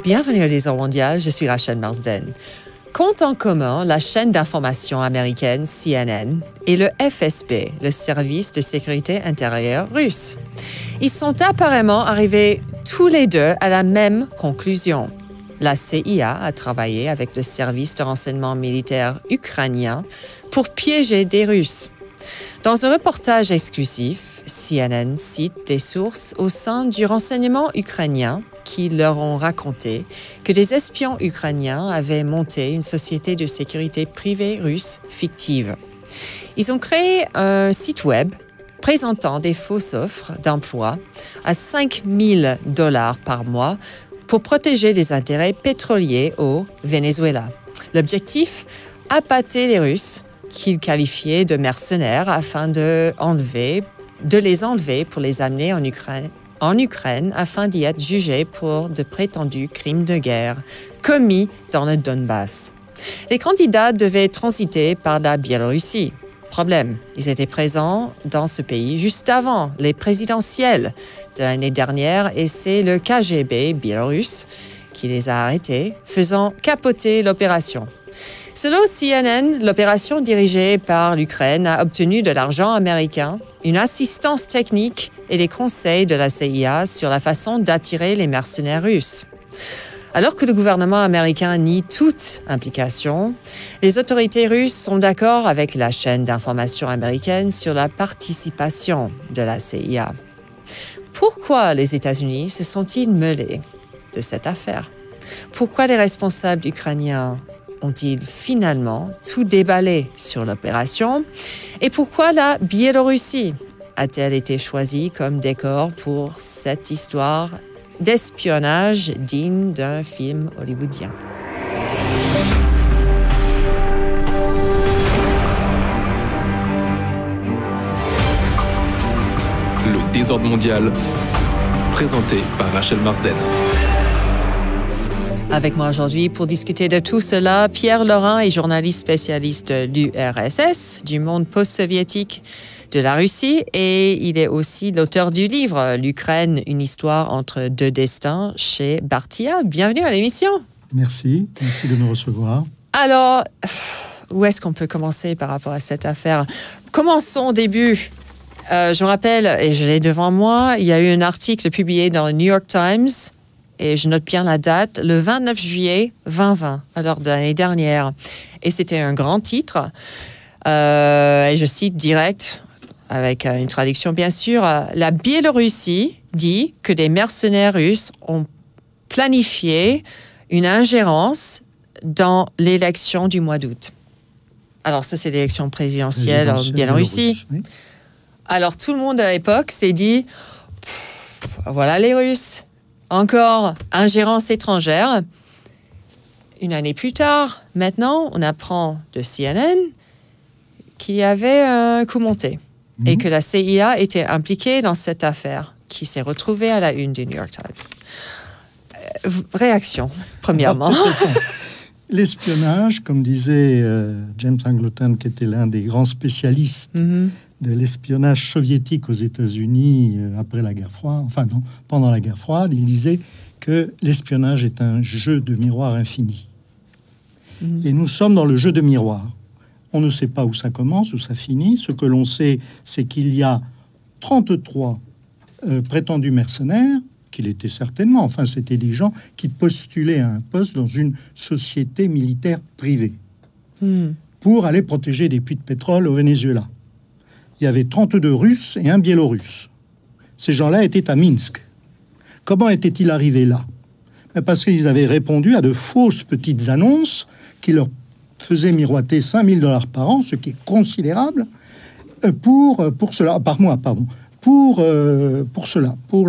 Bienvenue au Désordre mondial, je suis Rachel Marsden. Compte en commun la chaîne d'information américaine CNN et le FSB, le service de sécurité intérieure russe. Ils sont apparemment arrivés tous les deux à la même conclusion. La CIA a travaillé avec le service de renseignement militaire ukrainien pour piéger des Russes. Dans un reportage exclusif, CNN cite des sources au sein du renseignement ukrainien qui leur ont raconté que des espions ukrainiens avaient monté une société de sécurité privée russe fictive. Ils ont créé un site web présentant des fausses offres d'emploi à $5 000 par mois pour protéger les intérêts pétroliers au Venezuela. L'objectif, appâter les Russes qu'ils qualifiaient de mercenaires afin de les enlever pour les amener en Ukraine afin d'y être jugés pour de prétendus crimes de guerre commis dans le Donbass. Les candidats devaient transiter par la Biélorussie. Problème, ils étaient présents dans ce pays juste avant les présidentielles de l'année dernière et c'est le KGB biélorusse qui les a arrêtés, faisant capoter l'opération. Selon CNN, l'opération dirigée par l'Ukraine a obtenu de l'argent américain, une assistance technique et des conseils de la CIA sur la façon d'attirer les mercenaires russes. Alors que le gouvernement américain nie toute implication, les autorités russes sont d'accord avec la chaîne d'information américaine sur la participation de la CIA. Pourquoi les États-Unis se sont-ils mêlés de cette affaire? Pourquoi les responsables ukrainiens ont-ils finalement tout déballé sur l'opération? Et pourquoi la Biélorussie a-t-elle été choisie comme décor pour cette histoire d'espionnage digne d'un film hollywoodien? Le Désordre mondial, présenté par Rachel Marsden. Avec moi aujourd'hui pour discuter de tout cela, Pierre Laurin est journaliste spécialiste de l'URSS, du monde post-soviétique, de la Russie, et il est aussi l'auteur du livre « L'Ukraine, une histoire entre deux destins » chez Bartia. Bienvenue à l'émission. Merci de me recevoir. Alors, où est-ce qu'on peut commencer par rapport à cette affaire? Commençons au début. Je me rappelle, et je l'ai devant moi, il y a eu un article publié dans le New York Times, et je note bien la date, le 29 juillet 2020, alors de l'année dernière. Et c'était un grand titre. Et je cite direct, avec une traduction bien sûr, la Biélorussie dit que des mercenaires russes ont planifié une ingérence dans l'élection du mois d'août. Alors ça, c'est l'élection présidentielle en Biélorussie. Oui. Alors tout le monde à l'époque s'est dit, voilà les Russes. Encore ingérence étrangère. Une année plus tard, maintenant, on apprend de CNN qu'il y avait un coup monté et que la CIA était impliquée dans cette affaire qui s'est retrouvée à la une du New York Times. Réaction, premièrement. L'espionnage, comme disait James Angleton, qui était l'un des grands spécialistes de l'espionnage soviétique aux États-Unis après la guerre froide, pendant la guerre froide, il disait que l'espionnage est un jeu de miroir infini. Et nous sommes dans le jeu de miroir. On ne sait pas où ça commence, où ça finit. Ce que l'on sait, c'est qu'il y a 33 prétendus mercenaires, qu'il était certainement, enfin c'était des gens qui postulaient à un poste dans une société militaire privée pour aller protéger des puits de pétrole au Venezuela. Il y avait 32 Russes et un Biélorusse. Ces gens-là étaient à Minsk. Comment étaient-ils arrivés là? Parce qu'ils avaient répondu à de fausses petites annonces qui leur faisaient miroiter $5 000 par an, ce qui est considérable, pour cela, par mois, pardon, pour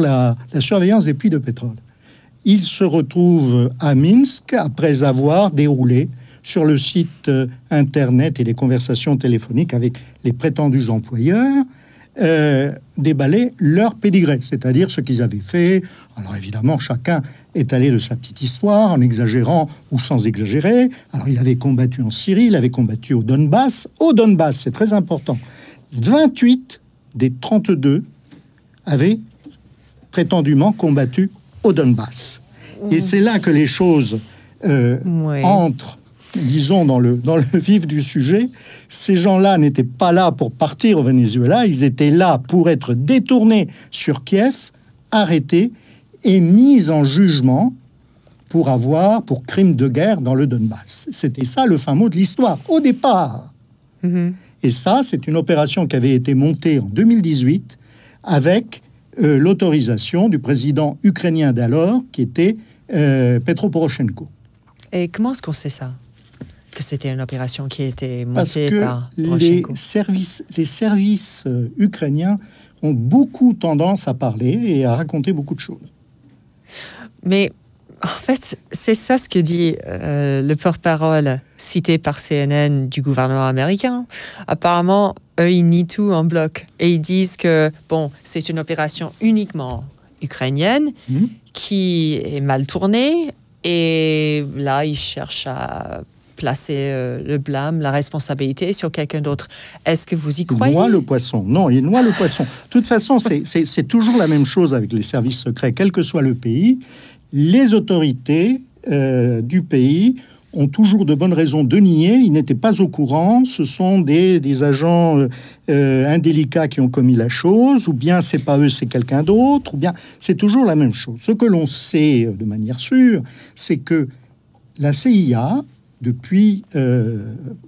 la surveillance des puits de pétrole. Ils se retrouvent à Minsk après avoir déroulé sur le site internet et les conversations téléphoniques avec les prétendus employeurs, déballer leur pédigré, c'est-à-dire ce qu'ils avaient fait. Alors évidemment, chacun est allé de sa petite histoire, en exagérant ou sans exagérer. Alors il avait combattu en Syrie, il avait combattu au Donbass. Au Donbass, c'est très important. 28 des 32 avaient prétendument combattu au Donbass. Et c'est là que les choses entrent, disons, dans le vif du sujet. Ces gens-là n'étaient pas là pour partir au Venezuela, ils étaient là pour être détournés sur Kiev, arrêtés et mis en jugement pour crimes de guerre dans le Donbass. C'était ça le fin mot de l'histoire, au départ. Et ça, c'est une opération qui avait été montée en 2018 avec l'autorisation du président ukrainien d'alors, qui était Petro Poroshenko. Et comment est-ce qu'on sait ça? Que c'était une opération qui était montée Parce que par Poroshenko? les services ukrainiens ont beaucoup tendance à parler et à raconter beaucoup de choses. Mais en fait, c'est ça ce que dit le porte-parole cité par CNN du gouvernement américain. Apparemment, eux, ils nient tout en bloc. Et ils disent que, bon, c'est une opération uniquement ukrainienne qui est mal tournée. Et là, ils cherchent à placer le blâme, la responsabilité sur quelqu'un d'autre. Est-ce que vous y croyez? Noie le poisson. Non, il noie le poisson. De toute façon, c'est toujours la même chose avec les services secrets, quel que soit le pays. Les autorités du pays ont toujours de bonnes raisons de nier. Ils n'étaient pas au courant. Ce sont des agents indélicats qui ont commis la chose, ou bien c'est pas eux, c'est quelqu'un d'autre, ou bien c'est toujours la même chose. Ce que l'on sait de manière sûre, c'est que la CIA, depuis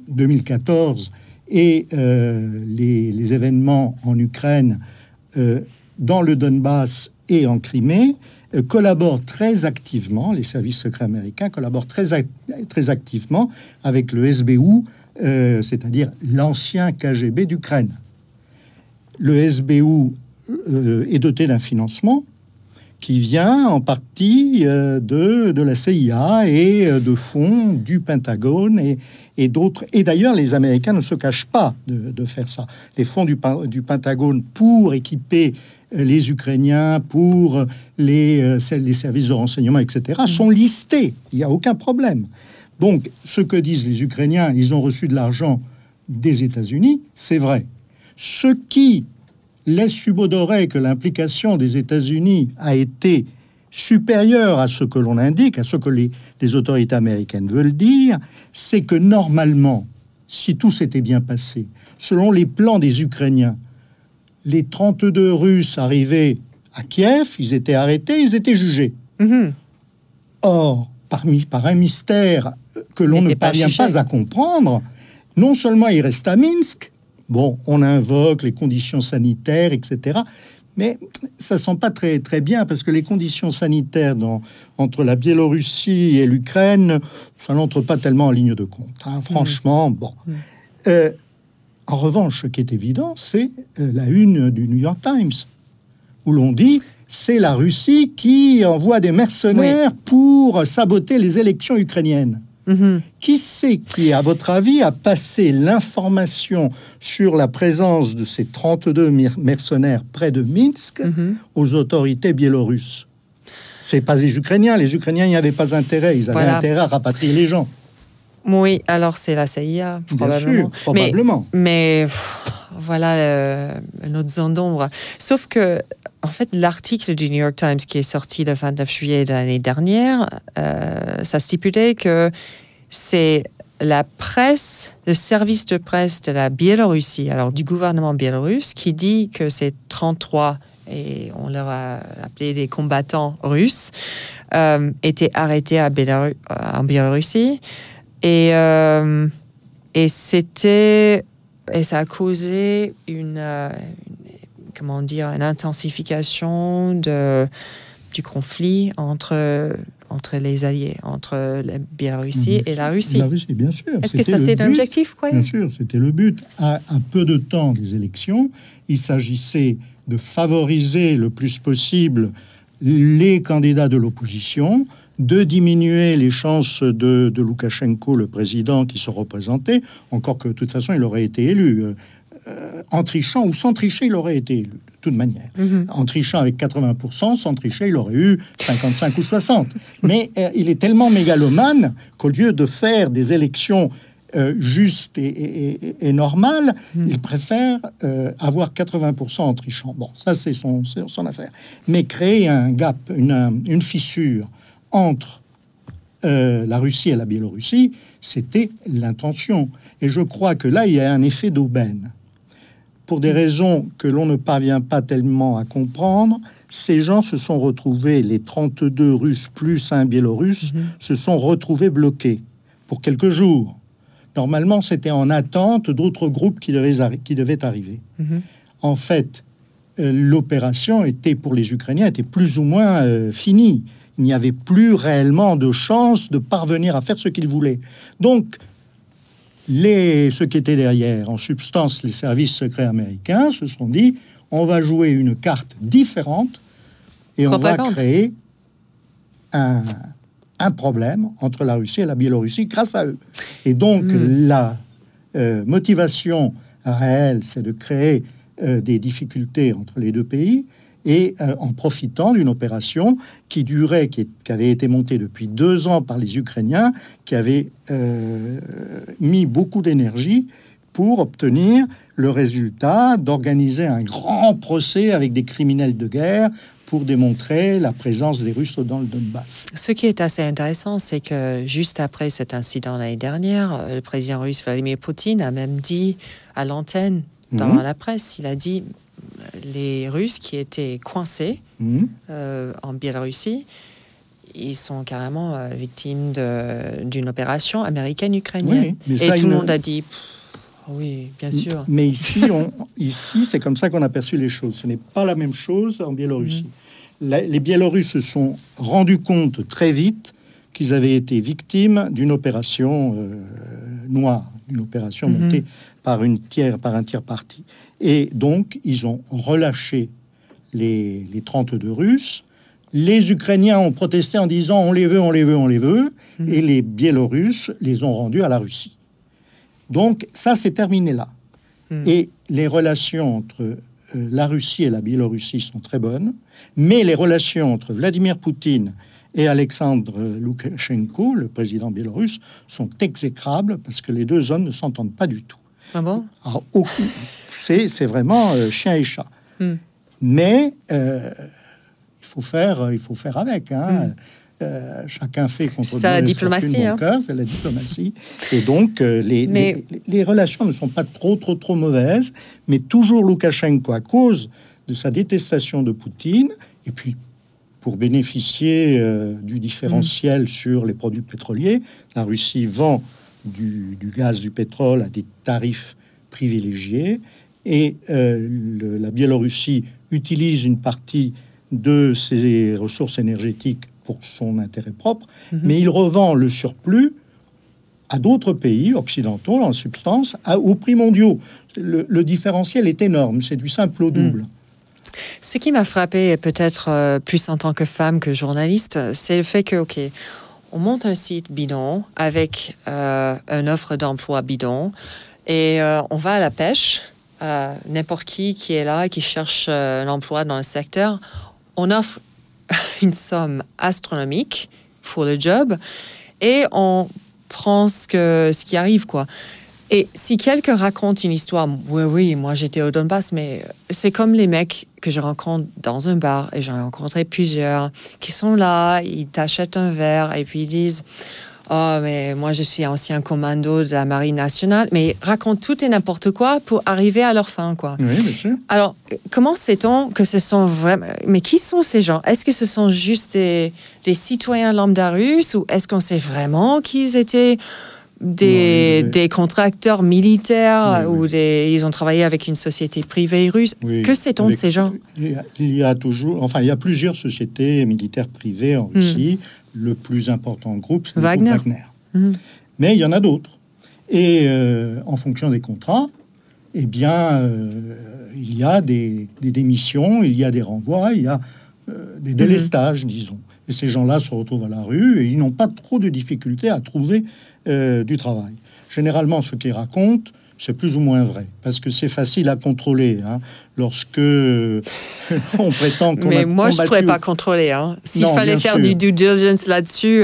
2014 et les événements en Ukraine, dans le Donbass et en Crimée, collaborent très activement, les services secrets américains collaborent très activement avec le SBU, c'est-à-dire l'ancien KGB d'Ukraine. Le SBU est doté d'un financement qui vient en partie de la CIA et de fonds du Pentagone et d'autres. Et d'ailleurs, les Américains ne se cachent pas de faire ça. Les fonds du Pentagone pour équiper les Ukrainiens, pour les services de renseignement, etc., sont listés. Il n'y a aucun problème. Donc, ce que disent les Ukrainiens, ils ont reçu de l'argent des États-Unis, c'est vrai. Ce qui laisse subodorer que l'implication des États-Unis a été supérieure à ce que l'on indique, à ce que les autorités américaines veulent dire, c'est que normalement, si tout s'était bien passé, selon les plans des Ukrainiens, les 32 Russes arrivés à Kiev, ils étaient arrêtés, ils étaient jugés. Or, par un mystère que l'on ne parvient pas à comprendre, non seulement ils restent à Minsk, bon, on invoque les conditions sanitaires, etc., mais ça sent pas très, très bien, parce que les conditions sanitaires entre la Biélorussie et l'Ukraine, ça n'entre pas tellement en ligne de compte. Hein, franchement, bon. En revanche, ce qui est évident, c'est la une du New York Times, où l'on dit c'est la Russie qui envoie des mercenaires pour saboter les élections ukrainiennes. Qui c'est qui, à votre avis, a passé l'information sur la présence de ces 32 mercenaires près de Minsk aux autorités biélorusses? C'est pas les Ukrainiens. Les Ukrainiens n'y avaient pas intérêt. Ils avaient intérêt à rapatrier les gens. Oui, alors c'est la CIA, probablement. Bien sûr, probablement. Mais voilà une autre zone d'ombre. Sauf que, en fait, l'article du New York Times qui est sorti le 29 juillet de l'année dernière, ça stipulait que c'est la presse, le service de presse de la Biélorussie, alors du gouvernement biélorusse, qui dit que c'est 33, et on leur a appelé des combattants russes, étaient arrêtés en Biélorussie. Et ça a causé une intensification du conflit entre les alliés, entre la Biélorussie et la Russie. La Russie, bien sûr. Est-ce que ça, c'est l'objectif, quoi? Bien sûr, c'était le but. À un peu de temps des élections, il s'agissait de favoriser le plus possible les candidats de l'opposition, de diminuer les chances de Loukachenko, le président qui se représentait, encore que de toute façon il aurait été élu. En trichant ou sans tricher, il aurait été élu, de toute manière. En trichant avec 80%, sans tricher, il aurait eu 55 ou 60. Mais il est tellement mégalomane qu'au lieu de faire des élections justes et normales, il préfère avoir 80% en trichant. Bon, ça c'est son affaire. Mais créer un gap, une fissure entre la Russie et la Biélorussie, c'était l'intention. Et je crois que là, il y a un effet d'aubaine. Pour des raisons que l'on ne parvient pas tellement à comprendre, ces gens se sont retrouvés, les 32 Russes plus un Biélorusse, se sont retrouvés bloqués pour quelques jours. Normalement, c'était en attente d'autres groupes qui devaient arriver. En fait, l'opération était, pour les Ukrainiens, était plus ou moins finie. Il n'y avait plus réellement de chance de parvenir à faire ce qu'ils voulaient. Donc, ceux qui étaient derrière, en substance, les services secrets américains, se sont dit, on va jouer une carte différente et on va créer un problème entre la Russie et la Biélorussie grâce à eux. Et donc, la motivation réelle, c'est de créer des difficultés entre les deux pays et en profitant d'une opération qui durait, qui avait été montée depuis 2 ans par les Ukrainiens, qui avait mis beaucoup d'énergie pour obtenir le résultat d'organiser un grand procès avec des criminels de guerre pour démontrer la présence des Russes dans le Donbass. Ce qui est assez intéressant, c'est que juste après cet incident l'année dernière, le président russe Vladimir Poutine a même dit à l'antenne, dans la presse, il a dit les Russes qui étaient coincés en Biélorussie, ils sont carrément victimes d'une opération américaine-ukrainienne. Oui, et tout le monde a dit... Oui, bien sûr. Mais ici, c'est comme ça qu'on a perçu les choses. Ce n'est pas la même chose en Biélorussie. Les Biélorusses se sont rendus compte très vite qu'ils avaient été victimes d'une opération noire, une opération montée par un tiers parti. Et donc, ils ont relâché les 32 Russes. Les Ukrainiens ont protesté en disant « on les veut, on les veut, on les veut ». Et les Biélorusses les ont rendus à la Russie. Donc, ça, c'est terminé là. Et les relations entre la Russie et la Biélorussie sont très bonnes, mais les relations entre Vladimir Poutine et Alexandre Loukachenko, le président biélorusse, sont exécrables parce que les deux hommes ne s'entendent pas du tout. Ah bon? Alors, c'est vraiment chien et chat. Mais il faut faire avec. Chacun fait contre c'est la diplomatie. C'est la diplomatie. Et donc, les relations ne sont pas trop mauvaises, mais toujours Loukachenko, à cause de sa détestation de Poutine, et puis pour bénéficier du différentiel sur les produits pétroliers, la Russie vend du gaz, du pétrole à des tarifs privilégiés, et la Biélorussie utilise une partie de ses ressources énergétiques pour son intérêt propre, mais il revend le surplus à d'autres pays occidentaux, en substance, aux prix mondiaux. Le différentiel est énorme, c'est du simple au double. Ce qui m'a frappé, peut-être plus en tant que femme que journaliste, c'est le fait que, OK, on monte un site bidon avec une offre d'emploi bidon, et on va à la pêche, n'importe qui est là, qui cherche l'emploi dans le secteur, on offre une somme astronomique pour le job et on prend ce qui arrive, quoi. Et si quelqu'un raconte une histoire, oui, moi j'étais au Donbass, mais c'est comme les mecs que je rencontre dans un bar, et j'en ai rencontré plusieurs, qui sont là, ils t'achètent un verre et puis ils disent « Oh, mais moi je suis ancien commando de la Marine nationale », mais ils racontent tout et n'importe quoi pour arriver à leur fin, quoi. Oui, bien sûr. Alors, comment sait-on que ce sont vraiment... Mais qui sont ces gens? Est-ce que ce sont juste des citoyens lambda russes, ou est-ce qu'on sait vraiment qu'ils étaient des contracteurs militaires, ou ils ont travaillé avec une société privée russe? Que sait-on de ces gens? Il y a toujours... Enfin, il y a plusieurs sociétés militaires privées en Russie. Le plus important groupe, c'est Wagner. Mais il y en a d'autres. Et en fonction des contrats, eh bien, il y a des démissions, il y a des renvois, il y a des délestages, disons. Et ces gens-là se retrouvent à la rue et ils n'ont pas trop de difficultés à trouver du travail. Généralement, ce qu'ils racontent, c'est plus ou moins vrai, parce que c'est facile à contrôler. Lorsque on prétend qu'on Mais moi, je ne pourrais pas contrôler. S'il fallait faire du due diligence là-dessus,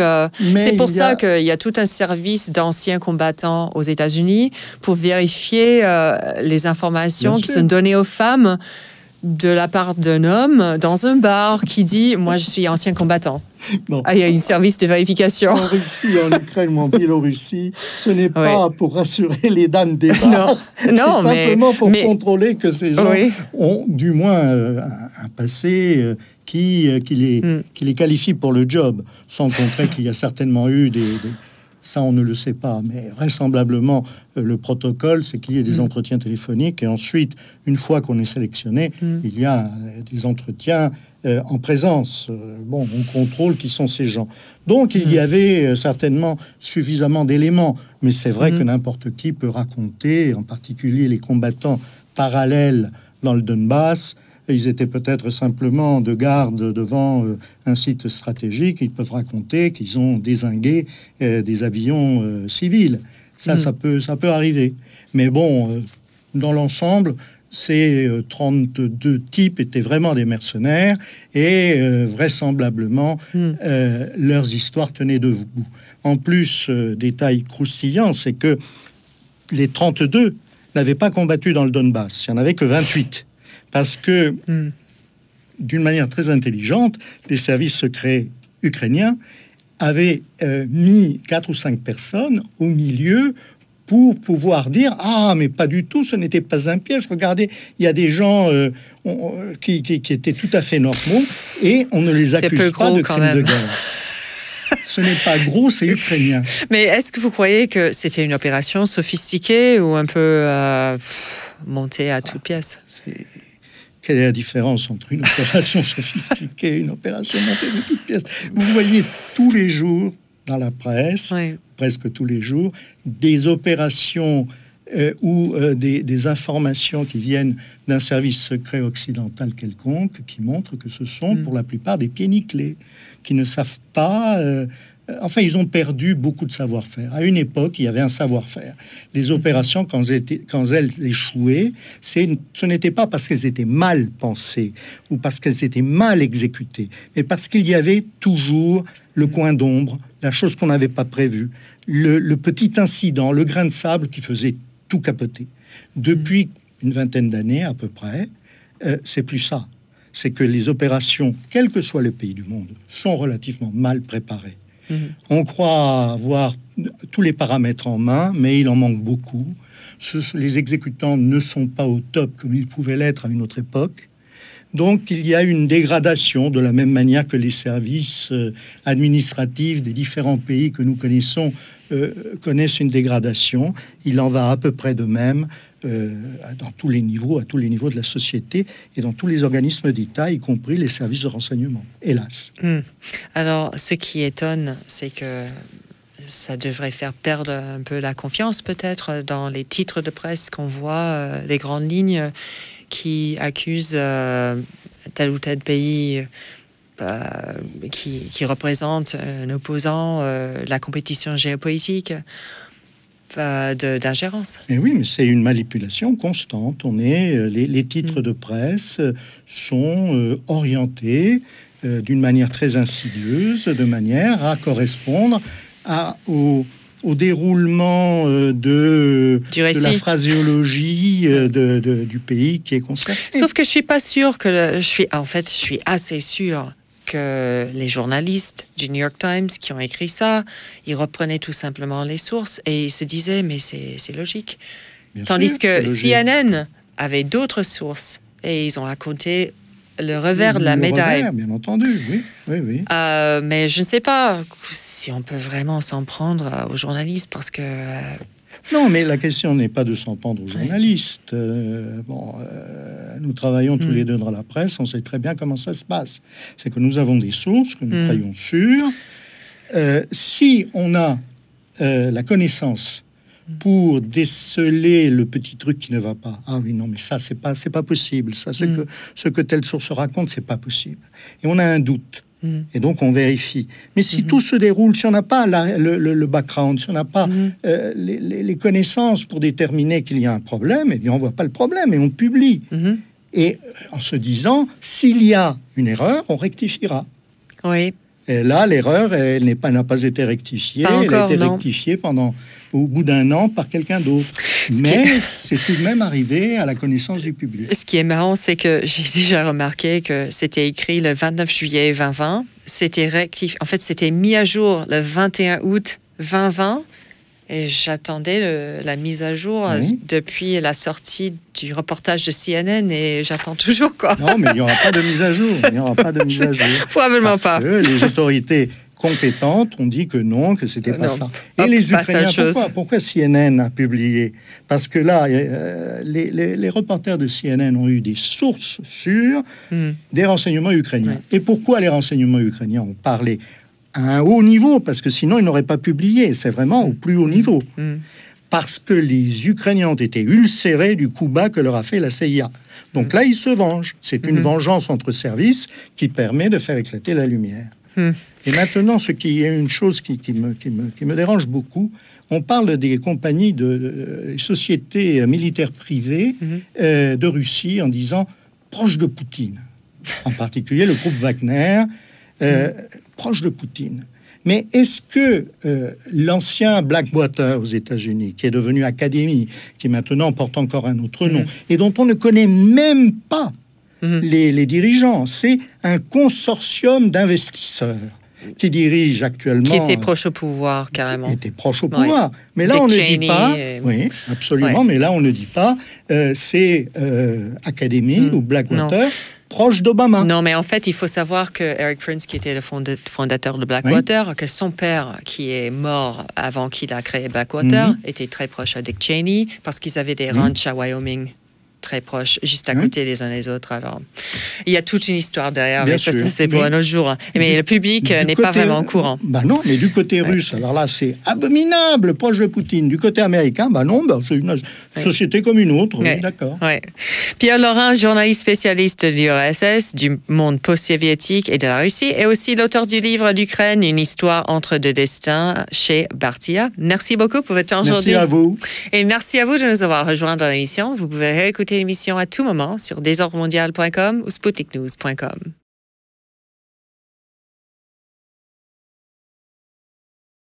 c'est pour ça qu'il y a tout un service d'anciens combattants aux États-Unis pour vérifier les informations qui sont données aux femmes de la part d'un homme dans un bar qui dit « Moi, je suis ancien combattant ». Bon. Ah, il y a un service de vérification. En Russie, en Ukraine ou en Biélorussie, ce n'est pas pour rassurer les dames des bars. C'est simplement pour contrôler que ces gens ont du moins un passé qui les qualifie pour le job. Sans compter qu'il y a certainement eu ça, on ne le sait pas, mais vraisemblablement, le protocole, c'est qu'il y ait des entretiens téléphoniques. Et ensuite, une fois qu'on est sélectionné, il y a des entretiens en présence. On contrôle qui sont ces gens. Donc, il y avait certainement suffisamment d'éléments. Mais c'est vrai que n'importe qui peut raconter, en particulier les combattants parallèles dans le Donbass. Ils étaient peut-être simplement de garde devant un site stratégique. Ils peuvent raconter qu'ils ont dézingué des avions civils. Ça peut arriver. Mais bon, dans l'ensemble, ces 32 types étaient vraiment des mercenaires et vraisemblablement, leurs histoires tenaient debout. En plus, détail croustillant, c'est que les 32 n'avaient pas combattu dans le Donbass. Il n'y en avait que 28. Parce que, d'une manière très intelligente, les services secrets ukrainiens avaient mis 4 ou 5 personnes au milieu pour pouvoir dire « Ah, mais pas du tout, ce n'était pas un piège. Regardez, il y a des gens qui étaient tout à fait normaux et on ne les accuse pas de crimes de guerre. » Ce n'est pas gros, c'est ukrainien. Mais est-ce que vous croyez que c'était une opération sophistiquée ou un peu montée à toutes pièces? Quelle est la différence entre une opération sophistiquée et une opération montée de toutes pièces? Vous voyez tous les jours dans la presse, presque tous les jours, des opérations ou des informations qui viennent d'un service secret occidental quelconque, qui montrent que ce sont pour la plupart des pieds nickelés, qui ne savent pas... Enfin, ils ont perdu beaucoup de savoir-faire. À une époque, il y avait un savoir-faire. Les opérations, quand elles échouaient, ce n'était pas parce qu'elles étaient mal pensées ou parce qu'elles étaient mal exécutées, mais parce qu'il y avait toujours le coin d'ombre, la chose qu'on n'avait pas prévue, le petit incident, le grain de sable qui faisait tout capoter. Depuis une vingtaine d'années à peu près, c'est plus ça. C'est que les opérations, quel que soit le pays du monde, sont relativement mal préparées. On croit avoir tous les paramètres en main, mais il en manque beaucoup. Les exécutants ne sont pas au top comme ils pouvaient l'être à une autre époque. Donc, il y a une dégradation de la même manière que les services administratifs des différents pays que nous connaissons connaissent une dégradation. Il en va à peu près de même dans tous les niveaux, à tous les niveaux de la société et dans tous les organismes d'État, y compris les services de renseignement, hélas. Alors, ce qui étonne, c'est que ça devrait faire perdre un peu la confiance, peut-être, dans les titres de presse qu'on voit, les grandes lignes qui accusent tel ou tel pays qui représente un opposant, la compétition géopolitique, d'ingérence. Et oui, mais c'est une manipulation constante. Les titres de presse sont orientés d'une manière très insidieuse, de manière à correspondre au déroulement de la phraséologie du pays qui est concerné. Sauf que je suis pas sûre que je suis assez sûre que les journalistes du New York Times qui ont écrit ça, ils reprenaient tout simplement les sources et ils se disaient mais c'est logique. Tandis que CNN avait d'autres sources et ils ont raconté le revers de la médaille. Revers, bien entendu, oui. Mais je ne sais pas si on peut vraiment s'en prendre aux journalistes parce que... Non, mais la question n'est pas de s'en prendre aux journalistes. Nous travaillons tous les deux dans la presse, on sait très bien comment ça se passe. C'est que nous avons des sources que nous croyons sûres. Si on a la connaissance pour déceler le petit truc qui ne va pas. Ah oui, non, mais ça, c'est pas possible. Ça, ce que telle source raconte, c'est pas possible. Et on a un doute. Et donc, on vérifie. Mais si tout se déroule, si on n'a pas le background, si on n'a pas les connaissances pour déterminer qu'il y a un problème, eh bien, on voit pas le problème et on publie. Et en se disant, s'il y a une erreur, on rectifiera. Oui. Et là, l'erreur, elle n'a pas été rectifiée. Elle a été rectifiée au bout d'un an par quelqu'un d'autre. Mais c'est tout de même arrivé à la connaissance du public. Ce qui est marrant, c'est que j'ai déjà remarqué que c'était écrit le 29 juillet 2020. C'était rectifié. En fait, c'était mis à jour le 21 août 2020. Et j'attendais la mise à jour depuis la sortie du reportage de CNN et j'attends toujours, quoi. Non, mais il n'y aura pas de mise à jour. Il n'y aura pas de mise à jour. Probablement pas. Parce que les autorités compétentes ont dit que non, que c'était pas ça. Et les Ukrainiens, pourquoi CNN a publié? Parce que là, les reporters de CNN ont eu des sources sûres des renseignements ukrainiens. Et pourquoi les renseignements ukrainiens ont parlé à un haut niveau? Parce que sinon, ils n'auraient pas publié. C'est vraiment au plus haut niveau. Parce que les Ukrainiens ont été ulcérés du coup bas que leur a fait la CIA. Donc là, ils se vengent. C'est une vengeance entre services qui permet de faire éclater la lumière. Et maintenant, ce qui est une chose qui me dérange beaucoup, on parle des compagnies de sociétés militaires privées de Russie en disant proche de Poutine. En particulier le groupe Wagner, proche de Poutine. Mais est-ce que l'ancien Blackwater aux États-Unis, qui est devenu Academy, qui maintenant porte encore un autre nom, et dont on ne connaît même pas les dirigeants, c'est un consortium d'investisseurs qui dirige actuellement... Qui était proche au pouvoir, carrément. Était proche au pouvoir. Mais là, on ne dit pas... Oui, absolument. Mais là, on ne dit pas c'est Academy ou Blackwater... proche d'Obama. Non, mais en fait, il faut savoir que Eric Prince, qui était le fondateur de Blackwater, que son père, qui est mort avant qu'il a créé Blackwater, était très proche à Dick Cheney, parce qu'ils avaient des ranchs à Wyoming très proches, juste à côté les uns les autres. Alors, il y a toute une histoire derrière, mais ça c'est pour un autre jour. Mais le public n'est pas vraiment au courant. Bah non, mais du côté russe, alors là, c'est abominable, proche de Poutine. Du côté américain, bah non, c'est une société comme une autre, d'accord. Pierre Laurin, journaliste spécialiste de l'URSS, du monde post-soviétique et de la Russie, et aussi l'auteur du livre L'Ukraine, une histoire entre deux destins chez Bartia. Merci beaucoup pour votre temps aujourd'hui. Merci à vous. Et merci à vous de nous avoir rejoints dans l'émission. Vous pouvez réécouter l'émission à tout moment sur desordremondial.com ou sputniknews.com.